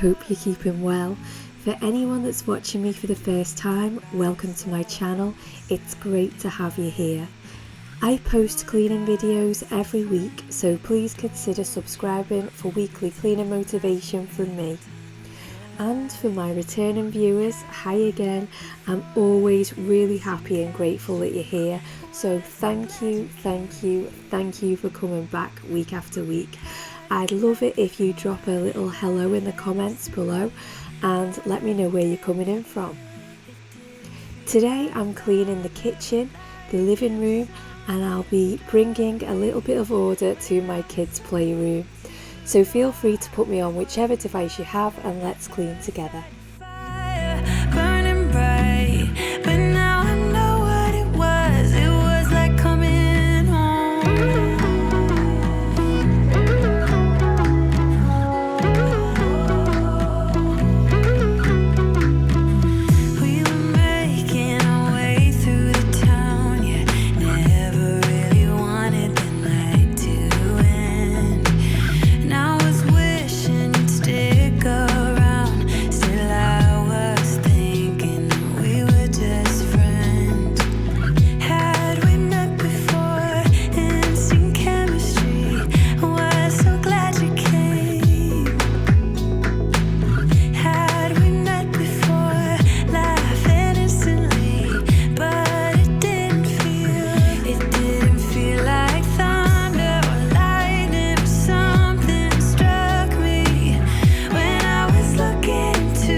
hope you're keeping well. For anyone that's watching me for the first time, welcome to my channel. It's great to have you here. I post cleaning videos every week, so please consider subscribing for weekly cleaning motivation from me. And for my returning viewers, hi again. I'm always really happy and grateful that you're here. So thank you for coming back week after week. I'd love it if you drop a little hello in the comments below and let me know where you're coming in from. Today I'm cleaning the kitchen, the living room, and I'll be bringing a little bit of order to my kids' playroom. So feel free to put me on whichever device you have and let's clean together. Burning bright, but now I know what it was. It was like coming home. We were making our way through the town, yeah. Never really wanted the night to end. And I was wishing you'd stick around. Still I was thinking we were just friends. Had we met before, instant chemistry. Was so glad you came. Had we met before, laughing instantly, but it didn't feel like thunder or lightning, but something struck me when I was looking into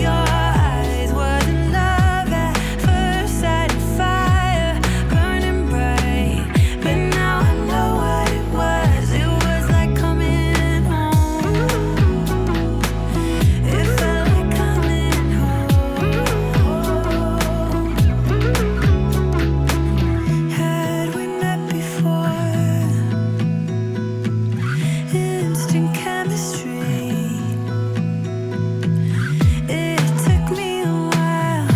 your eyes. Wasn't love at first sight, and fire burning bright, but now I know what it was. It was like coming home. It felt like coming home. Had we met before? Instant chemistry. It took me a while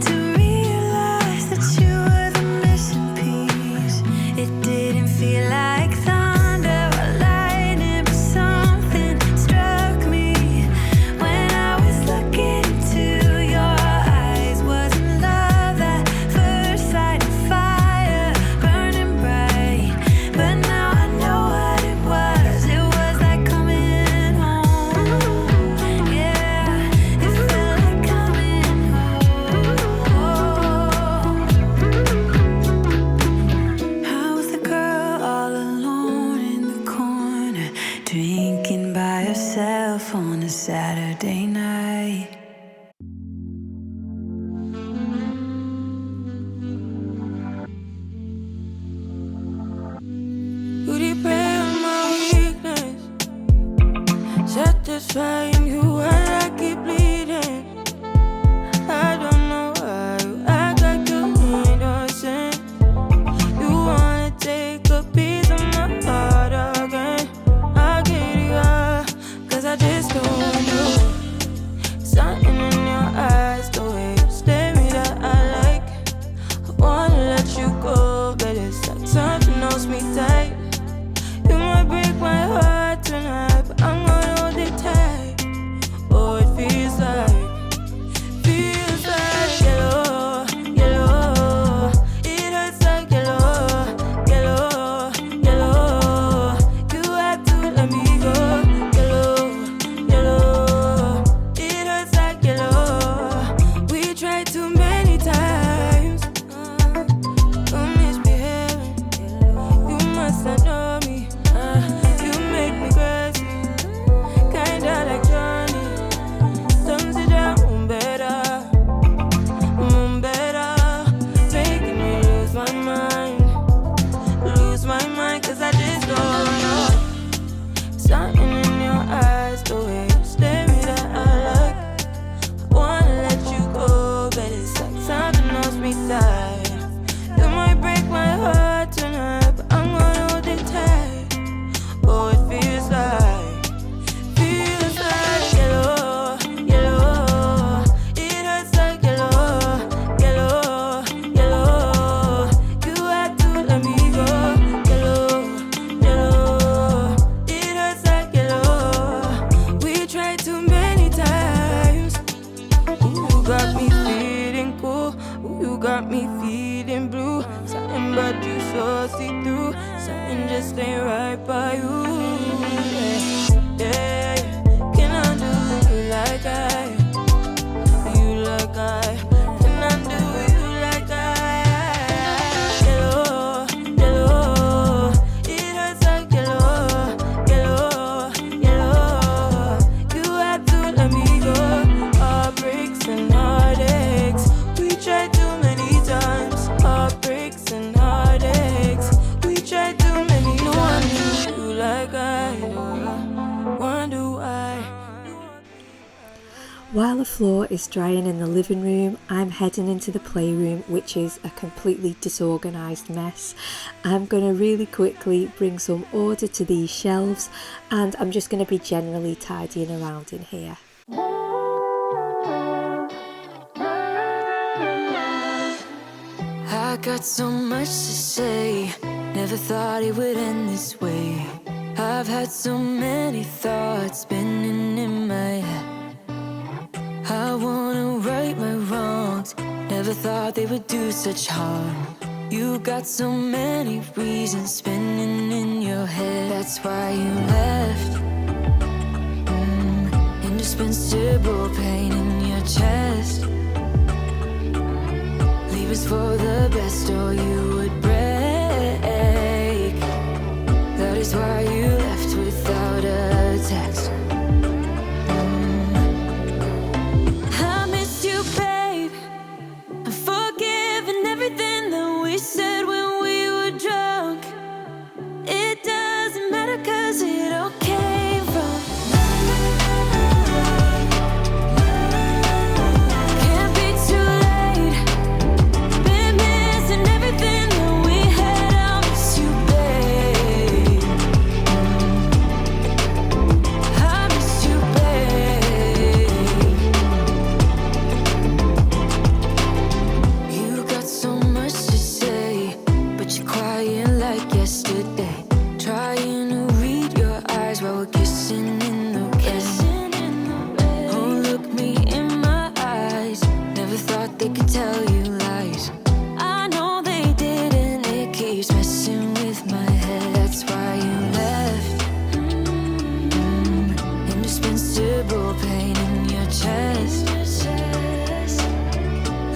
to realize that you were the missing piece. It didn't feel like thunder or lightning, but something struck me when I was looking into your eyes. Wasn't love at first sight, and fire burning bright, but now I know what it was. It was like coming home. Yeah, it felt like coming home. I was the girl all alone in the corner, drinking by herself on a Saturday night. You did prey on my weakness, satisfying you while I keep bleeding. I don't know why you act like you innocent. You wanna take a piece of my heart again. I get it, cause I just don't know. Something in your eyes, the way you stare me that I like. I wanna let you go, but it's like something holds me tight. You might break my heart tonight, but I'm gonna hold it tight. Oh, it feels like yellow, yellow. It hurts like yellow, yellow, yellow. You have to let me go, yellow, yellow. It hurts like yellow. We tried too many times. Don't misbehave. You must not know me. You make me crazy, kinda like Johnny. Don't sit down, better, making me lose my mind, cause I just don't know. Something in your eyes, the way you stare me that I like. I wanna let you go, but it's like something holds me tight. You might break my heart tonight, but I'm gonna hold it tight. Oh, it feels like yellow, yellow. It hurts like yellow, yellow, yellow. You had to let me go, yellow, yellow. It hurts like yellow. We tried too many times. got me feeling blue. Something but you so see-through. Something just ain't right by you. Yeah, can I do you like I? You like I? Can I do you like I? Yellow, yellow, it hurts like yellow, yellow, yellow. You had to let me go. Heartbreaks and heartaches, we tried too many times. Heartbreaks and heartaches, we tried too many times. No one knew you like I. Wonder why. While the floor is drying in the living room, I'm heading into the playroom, which is a completely disorganised mess. I'm going to really quickly bring some order to these shelves, and I'm just going to be generally tidying around in here. I got so much to say, never thought it would end this way. I've had so many thoughts spinning in my head. I wanna right my wrongs, never thought they would do such harm. You got so many reasons spinning in your head. That's why you left. Indispensable pain in your chest. Leave us for the best or you would break. That is why you left without a text. I miss you, babe. I'm forgiving everything that we said when we were drunk. It doesn't matter 'cause it all came from. Can't be too late. Been missing everything that we had. I miss you, babe. I miss you, babe. You got so much to say, but you're quiet like yesterday. Trying to read your eyes while we're kissing in the rain. Oh, look me in my eyes. Never thought they could tell you lies. I know they did, and it keeps messing with my head. That's why you left. Indispensable pain in your chest.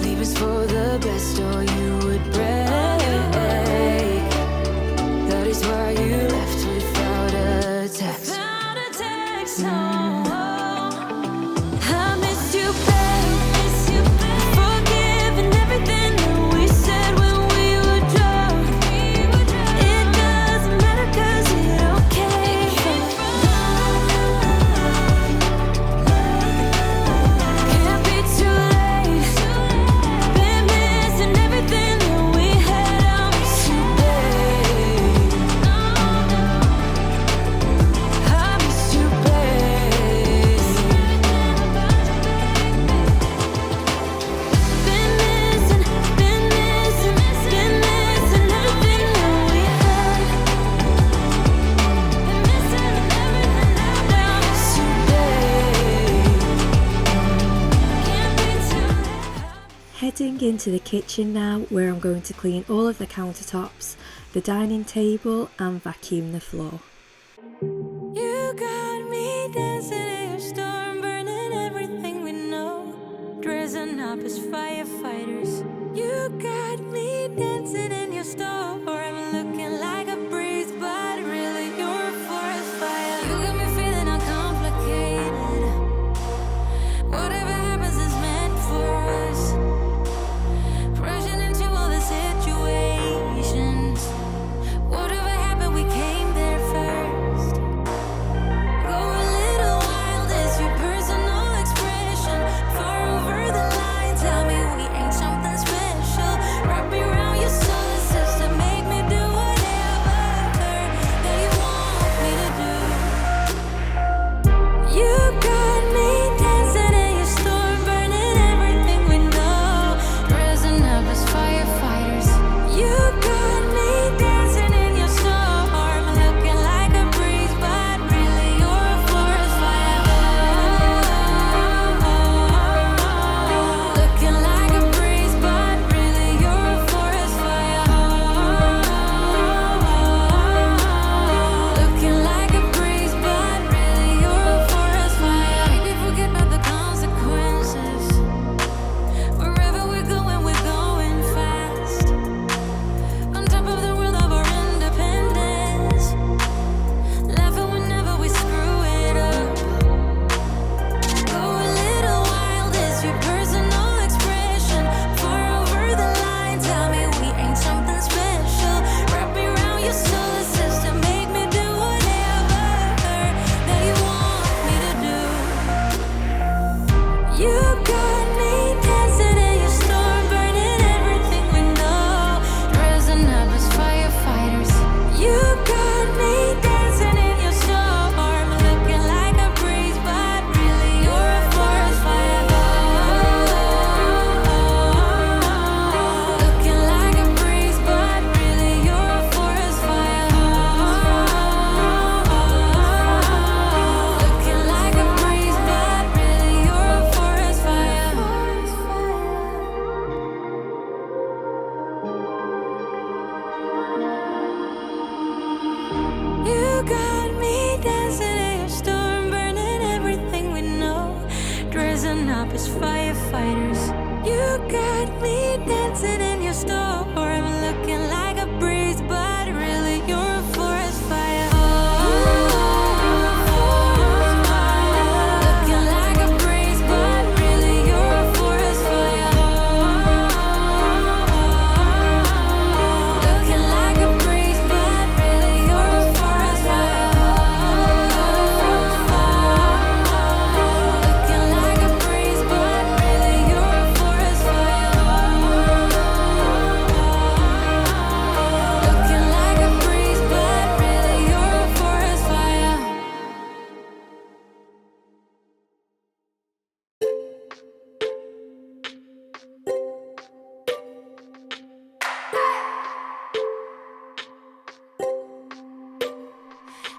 Leave us for the best or you would break. That is why you left without a text. No. I miss you, babe. Forgiving everything that we said when we were drunk. It doesn't matter 'cause it all came from. Can't be too late. Been missing everything that we had. I miss you, babe. I miss you, babe. Been missing everything that we had. Been missing everything that I miss you, babe. Can't be too late. Heading into the kitchen now, where I'm going to clean all of the countertops, the dining table and vacuum the floor. You got me dancing in your storm, burning everything we know, dressing up as firefighters. You got me dancing in your storm, I'm looking like a breeze, but really you're a forest fire. You got me feeling uncomplicated. Whatever happens is meant for us. Rushing into all the situations. Whatever happened, we came there first. Go a little wild is your personal expression. Far over the line, tell me we ain't something special.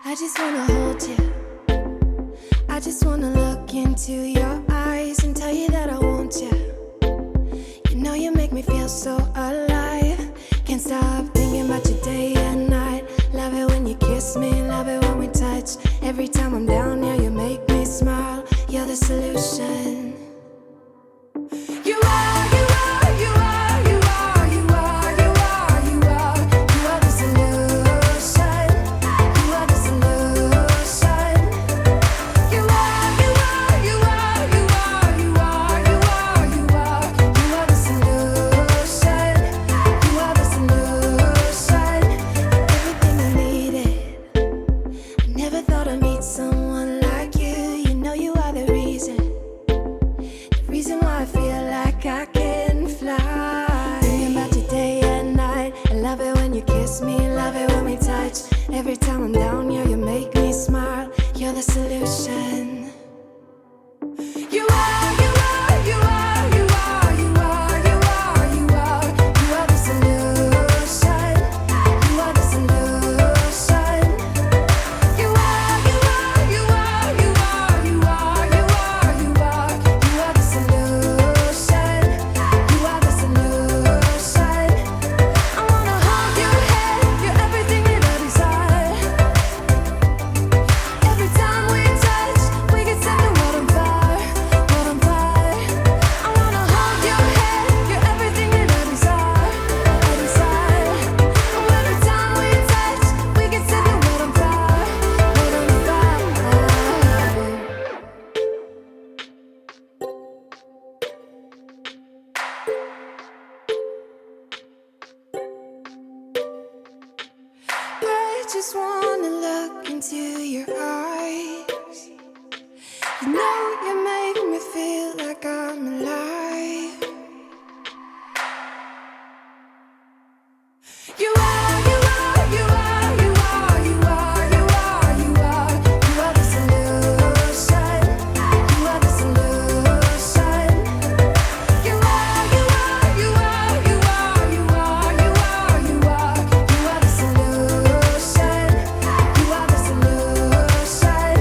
I just wanna hold you. I just wanna look into your eyes and tell you that I want you. You know you make me feel so alive. Can't stop thinking about you day and night. Love it when you kiss me, love it when we touch. Every time I'm down here, you make me smile. You're the solution. You are, you are, you are, you are, you are, you are, you are. You are the solution. You are the solution. You are, you are, you are, you are, you are, you are, you are. You are the solution. You are the solution. Everything I needed. I never thought I'd meet someone like you. You know you are the reason. The reason why I feel like I can fly. Thinking about you day and night. I love it when you kiss me, love it when we touch. Every time I'm down here, you make me smile. You're the solution. You are, you are, you are, you are, you are, you are, you are. You are the solution. You are the solution. You are, you are, you are, you are, you are, you are, you are. You are the solution. You are the solution. I wanna hold your head. You're everything that I desire. Every time we touch, we can set the world on fire, world on fire. I wanna hold your head. You're everything that I desire, I desire. Oh, every time we touch, we can set the world on fire, world on fire. I just wanna look into your eyes. You know you make me feel like I'm alive. You are, you are, you are, you are, you are, you are, you are. You are the solution. You are the solution. You are, you are, you are, you are, you are, you are, you are. You are the solution. You are the solution.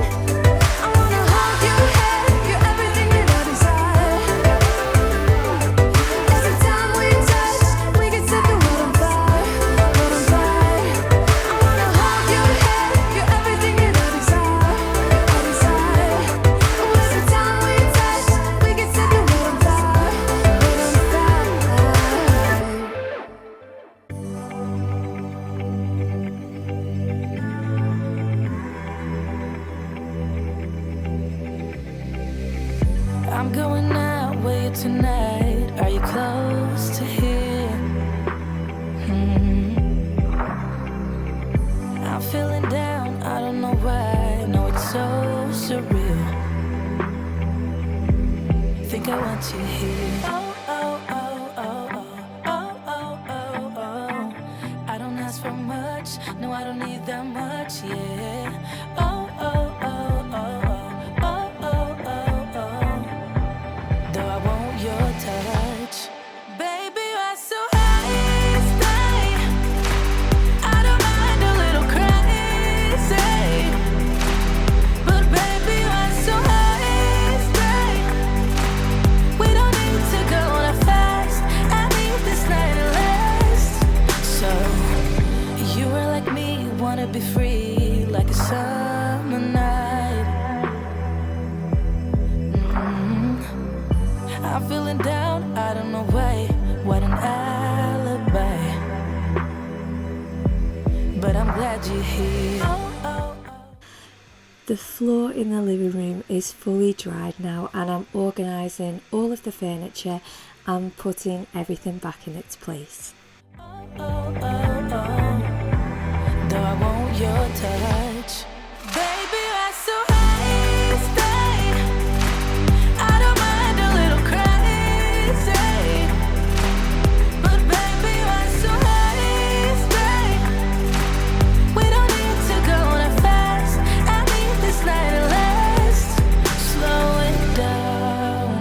I wanna hold your head. You're everything that I desire. Every time we touch, we can set the world on fire, world on fire. I wanna hold your head. You're everything that I desire, I desire. Oh, every time we touch, we can set the world on fire, world on fire. I'm going out with you tonight. Are you close to here? I'm feeling down, I don't know why. No, it's so surreal. Think I want you here. Oh, oh, oh, oh, oh, oh, oh, oh, oh. I don't ask for much, no, I don't need that much, yeah. Oh, oh, oh, oh, oh, oh, oh, oh. Though I want your touch, baby, you're so high, stay. I don't mind a little crazy, but baby, you're so high, stay. We don't need to go that fast. I need this night to last. So you are like me, wanna be free like a summer night. I'm feeling down, I don't know why. What an alibi. But I'm glad you're here. Oh, oh, oh. The floor in the living room is fully dried now, and I'm organising all of the furniture and putting everything back in its place. Oh, oh, oh, oh. Though I want your touch, baby, you're so high, stay. I don't mind a little crazy, but baby, you're so high, stay. We don't need to go that fast. I need this night to last. Slow it down,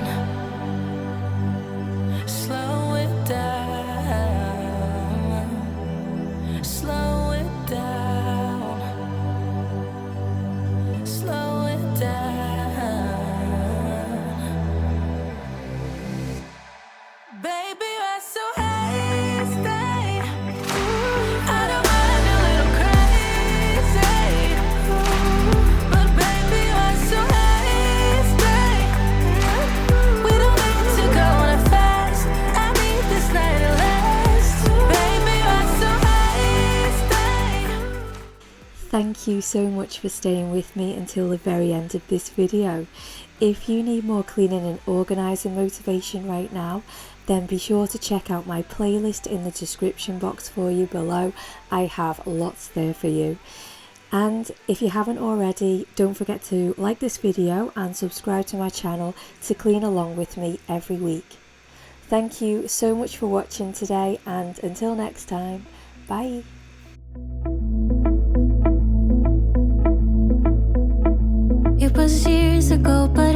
slow it down, slow it down. Thank you so much for staying with me until the very end of this video. If you need more cleaning and organising motivation right now, then be sure to check out my playlist in the description box for you below. I have lots there for you. And if you haven't already, don't forget to like this video and subscribe to my channel to clean along with me every week. Thank you so much for watching today, and until next time, bye. It was years ago, but